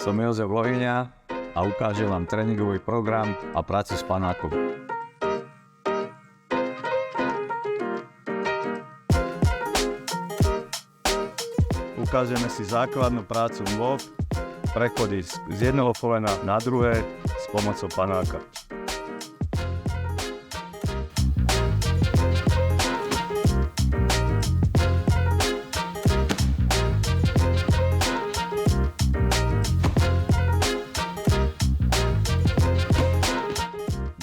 Som Jozef Lohyňa a ukážem vám tréningový program a prácu s panákom. Ukážeme si základnú prácu nôh, prechody z jedného kolena na druhé s pomocou panáka.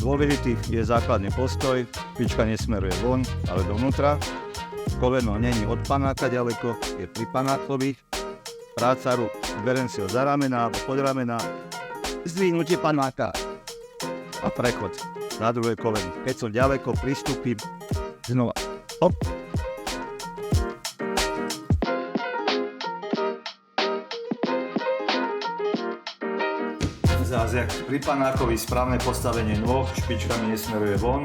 Dôležitý je základný postoj, špička nesmeruje von, ale dovnútra. Koleno není od panáka ďaleko, je pri panákovi. Práca rúk, berem si ho za ramena alebo pod ramena, zdvihnutie panáka a prechod na druhé koleno. Keď som ďaleko, pristúpim znova. Hop. Zás, jak pri panákovi správne postavenie nôh, špička mi nesmeruje von,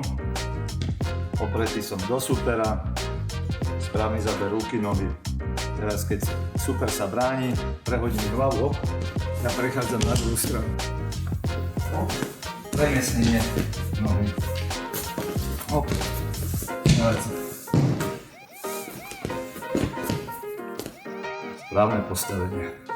opretý som do supera, správny záber ruky, nohy. Teraz keď super sa bráni, prehodím hlavu, ja prechádzam na druhú stranu. Premiesnenie nohy. Hop. Správne postavenie.